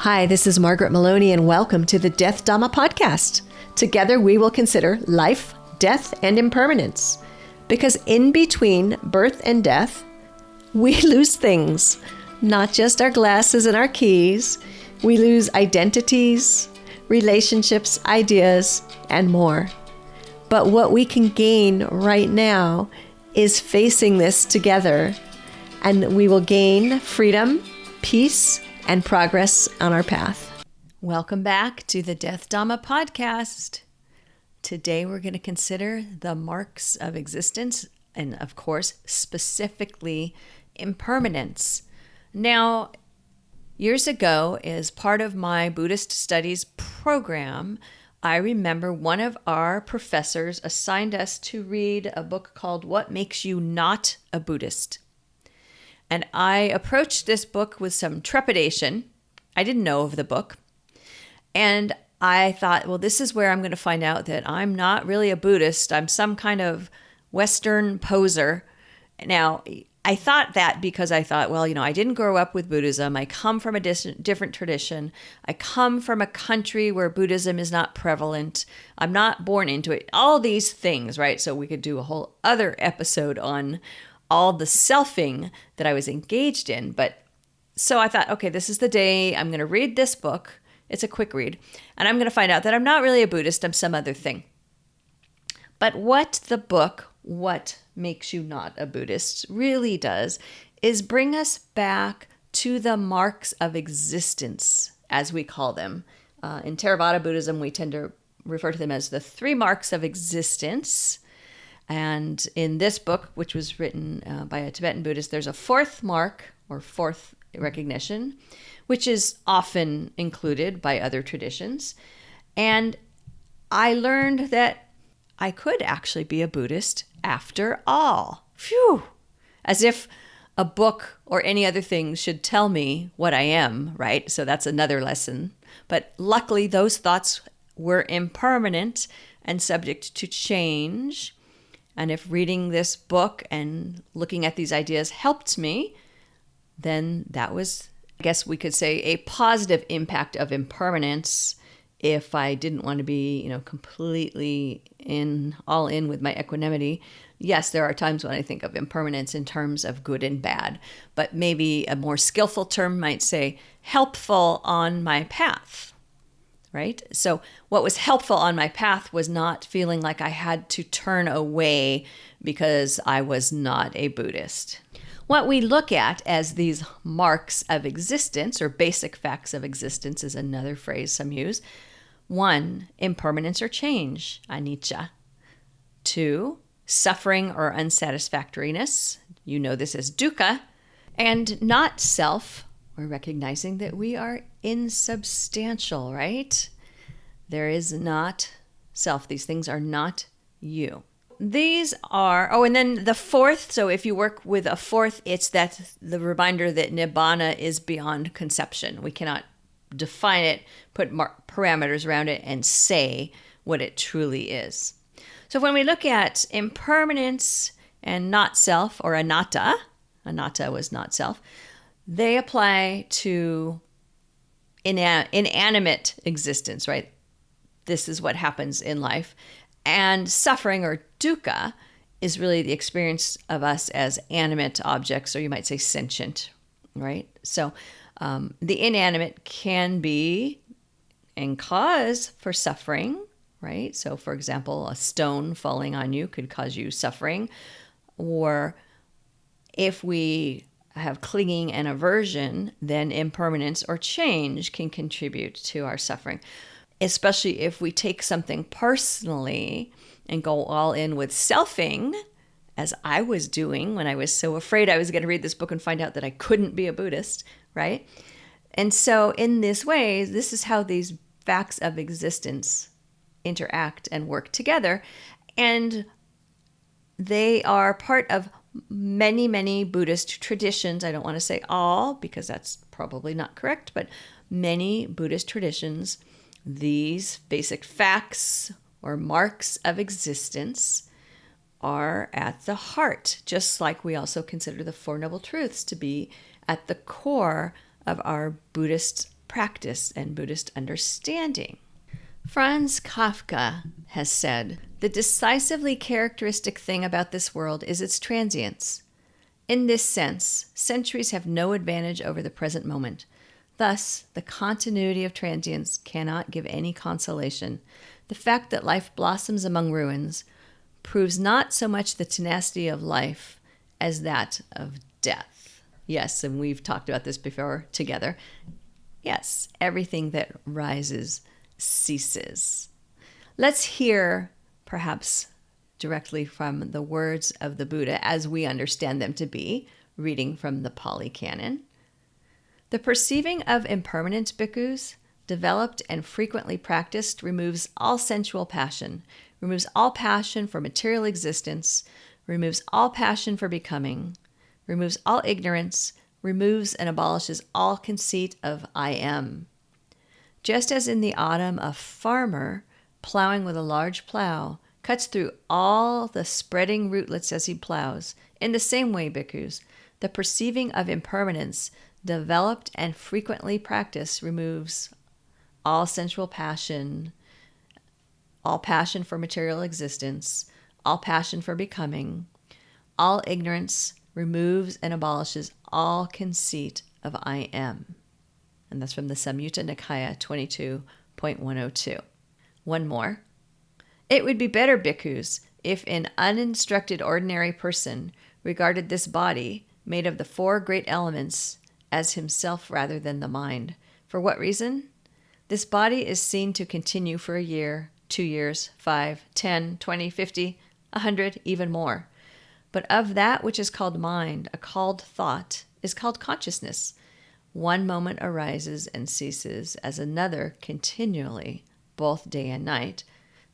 Hi, this is Margaret Maloney, and welcome to the Death Dhamma podcast. Together we will consider life, death, and impermanence. Because in between birth and death, we lose things. Not just our glasses and our keys. We lose identities, relationships, ideas, and more. But what we can gain right now is facing this together, and we will gain freedom, peace, and progress on our path. Welcome back to the Death Dhamma podcast. Today we're going to consider the marks of existence and, of course, specifically impermanence. Now, years ago, as part of my Buddhist studies program, I remember one of our professors assigned us to read a book called What Makes You Not a Buddhist? And I approached this book with some trepidation. I didn't know of the book. And I thought, well, this is where I'm going to find out that I'm not really a Buddhist. I'm some kind of Western poser. Now, I thought that because I thought, well, I didn't grow up with Buddhism. I come from a different tradition. I come from a country where Buddhism is not prevalent. I'm not born into it. All these things, right? So we could do a whole other episode on all the selfing that I was engaged in. But so I thought, okay, this is the day I'm going to read this book. It's a quick read. And I'm going to find out that I'm not really a Buddhist. I'm some other thing. But what the book, What Makes You Not a Buddhist, really does is bring us back to the marks of existence, as we call them. In Theravada Buddhism, we tend to refer to them as the 3 marks of existence. And in this book, which was written by a Tibetan Buddhist, there's a 4th mark or 4th recognition, which is often included by other traditions. And I learned that I could actually be a Buddhist after all. Phew! As if a book or any other thing should tell me what I am, right? So that's another lesson. But luckily, those thoughts were impermanent and subject to change. And if reading this book and looking at these ideas helped me, then that was, I guess we could say, a positive impact of impermanence. If I didn't want to be, completely all in with my equanimity. Yes, there are times when I think of impermanence in terms of good and bad, but maybe a more skillful term might say helpful on my path. Right? So what was helpful on my path was not feeling like I had to turn away because I was not a Buddhist. What we look at as these marks of existence, or basic facts of existence is another phrase some use. 1, impermanence or change, anicca. 2, suffering or unsatisfactoriness. You know this as dukkha. And not self. We're recognizing that we are insubstantial, right? There is not self. These things are not you. These are, and then the 4th, so if you work with a 4th, it's that the reminder that nibbana is beyond conception. We cannot define it, put parameters around it, and say what it truly is. So when we look at impermanence and not self, or anattaa was not self, they apply to inanimate existence, right? This is what happens in life. And suffering, or dukkha, is really the experience of us as animate objects, or you might say sentient, right? So the inanimate can be and cause for suffering, right? So for example, a stone falling on you could cause you suffering. Or if we have clinging and aversion, then impermanence or change can contribute to our suffering. Especially if we take something personally and go all in with selfing, as I was doing when I was so afraid I was going to read this book and find out that I couldn't be a Buddhist, right? And so in this way, this is how these facts of existence interact and work together. And they are part of many, many Buddhist traditions. I don't want to say all, because that's probably not correct, but many Buddhist traditions, these basic facts or marks of existence are at the heart, just like we also consider the Four Noble Truths to be at the core of our Buddhist practice and Buddhist understanding. Franz Kafka has said, "The decisively characteristic thing about this world is its transience. In this sense, centuries have no advantage over the present moment. Thus, the continuity of transience cannot give any consolation. The fact that life blossoms among ruins proves not so much the tenacity of life as that of death." Yes, and we've talked about this before together. Yes, everything that rises ceases. Let's hear, perhaps directly from the words of the Buddha as we understand them to be, reading from the Pali Canon. "The perceiving of impermanence, bhikkhus, developed and frequently practiced, removes all sensual passion, removes all passion for material existence, removes all passion for becoming, removes all ignorance, removes and abolishes all conceit of I am. Just as in the autumn a farmer, plowing with a large plow, cuts through all the spreading rootlets as he plows, in the same way, bhikkhus, the perceiving of impermanence, developed and frequently practiced, removes all sensual passion, all passion for material existence, all passion for becoming, all ignorance, removes and abolishes all conceit of I am." And that's from the Samyutta Nikaya 22.102. One more. "It would be better, bhikkhus, if an uninstructed ordinary person regarded this body, made of the four great elements, as himself rather than the mind. For what reason? This body is seen to continue for a year, 2 years, 5, 10, 20, 50, 100, even more. But of that which is called mind, a called thought, is called consciousness. One moment arises and ceases, as another continually, both day and night."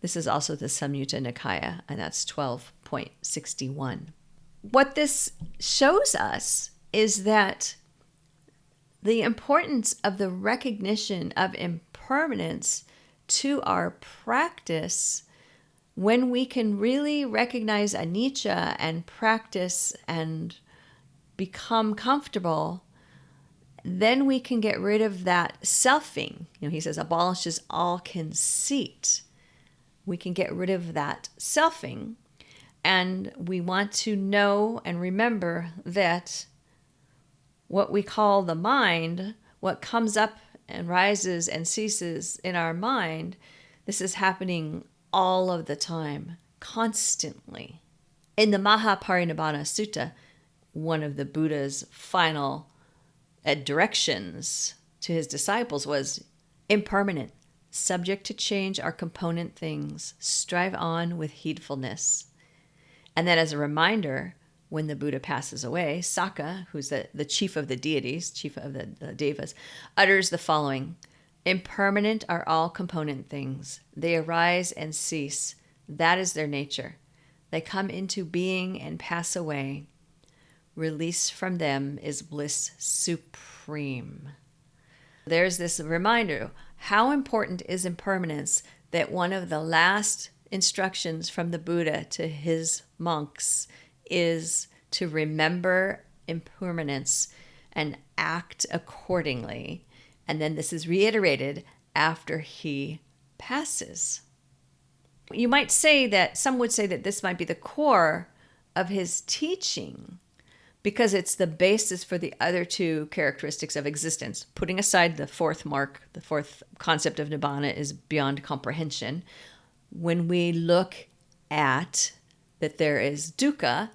This is also the Samyutta Nikaya, and that's 12.61. What this shows us is that the importance of the recognition of impermanence to our practice, when we can really recognize anicca and practice and become comfortable, then we can get rid of that selfing. He says, abolishes all conceit. We can get rid of that selfing. And we want to know and remember that what we call the mind, what comes up and rises and ceases in our mind, this is happening all of the time, constantly. In the Mahaparinibbana Sutta, one of the Buddha's final directions to his disciples was impermanent, subject to change are component things, strive on with heedfulness. And then as a reminder, when the Buddha passes away, Sakka, who's the chief of the deities, chief of the devas, utters the following: "Impermanent are all component things. They arise and cease. That is their nature. They come into being and pass away. Release from them is bliss supreme." There's this reminder, how important is impermanence, that one of the last instructions from the Buddha to his monks is to remember impermanence and act accordingly. And then this is reiterated after he passes. You might say that, some would say that this might be the core of his teaching, because it's the basis for the other two characteristics of existence. Putting aside the fourth mark, the fourth concept of nibbana is beyond comprehension. When we look at that there is dukkha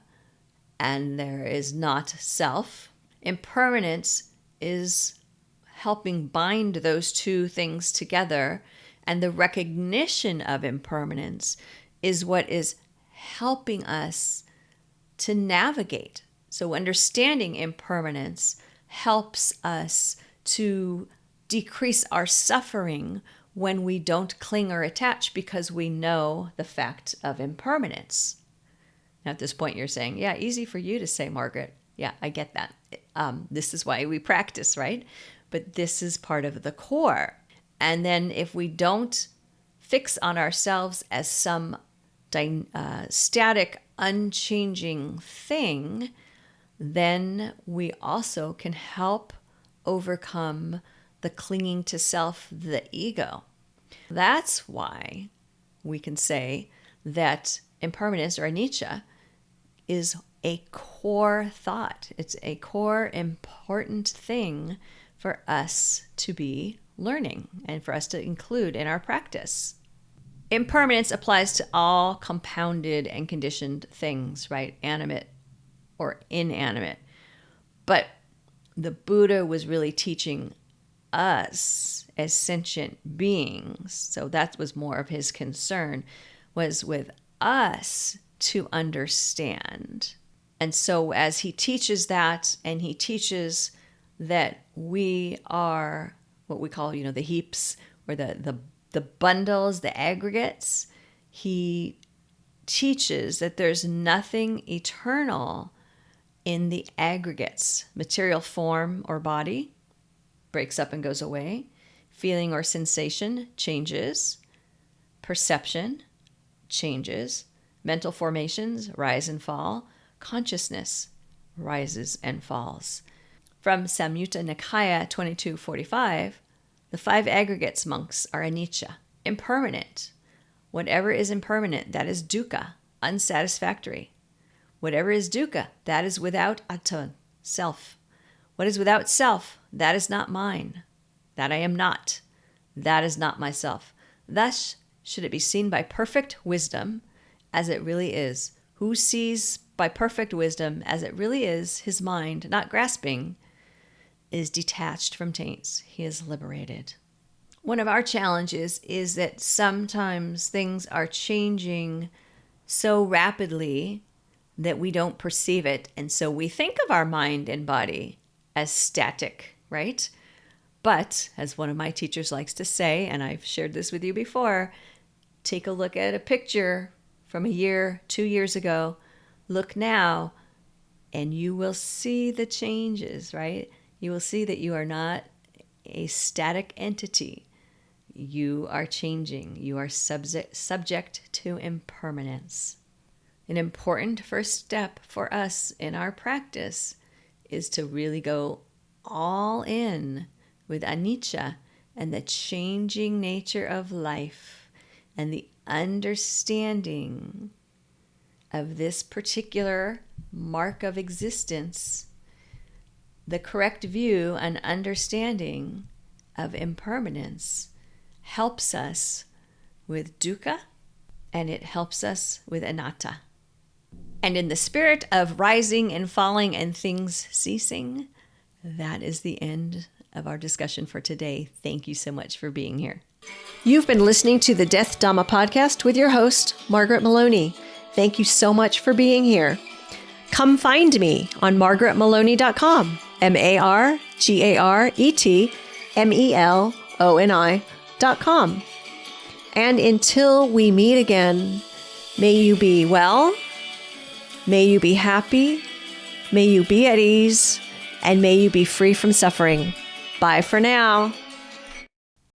and there is not self, impermanence is helping bind those two things together, and the recognition of impermanence is what is helping us to navigate. So understanding impermanence helps us to decrease our suffering when we don't cling or attach, because we know the fact of impermanence. Now at this point you're saying, yeah, easy for you to say, Margaret. Yeah, I get that. This is why we practice, right? But this is part of the core. And then if we don't fix on ourselves as some static, unchanging thing, then we also can help overcome the clinging to self, the ego. That's why we can say that impermanence, or anicca, is a core thought. It's a core important thing for us to be learning and for us to include in our practice. Impermanence applies to all compounded and conditioned things, right? Animate or inanimate. But the Buddha was really teaching us as sentient beings, so that was more of his concern, was with us to understand. And so as he teaches that, and he teaches that we are what we call, the heaps, or the bundles, the aggregates, he teaches that there's nothing eternal in the aggregates. Material form or body breaks up and goes away. Feeling or sensation changes. Perception changes. Mental formations rise and fall. Consciousness rises and falls. From Samyutta Nikaya 2245, the 5 aggregates, monks, are anicca, impermanent. Whatever is impermanent, that is dukkha, unsatisfactory. Whatever is dukkha, that is without anattaa, self. What is without self, that is not mine. That I am not. That is not myself. Thus should it be seen by perfect wisdom as it really is. Who sees by perfect wisdom as it really is, his mind, not grasping, is detached from taints. He is liberated. One of our challenges is that sometimes things are changing so rapidly that we don't perceive it. And so we think of our mind and body as static, right? But as one of my teachers likes to say, and I've shared this with you before, take a look at a picture from a year, 2 years ago, look now, and you will see the changes, right? You will see that you are not a static entity. You are changing. You are subject to impermanence. An important first step for us in our practice is to really go all in with anicca and the changing nature of life and the understanding of this particular mark of existence. The correct view and understanding of impermanence helps us with dukkha, and it helps us with anattaa. And in the spirit of rising and falling and things ceasing, that is the end of our discussion for today. Thank you so much for being here. You've been listening to the Death Dhamma podcast with your host, Margaret Maloney. Thank you so much for being here. Come find me on margaretmaloney.com, margaretmeloni.com. And until we meet again, may you be well, may you be happy, may you be at ease, and may you be free from suffering. Bye for now.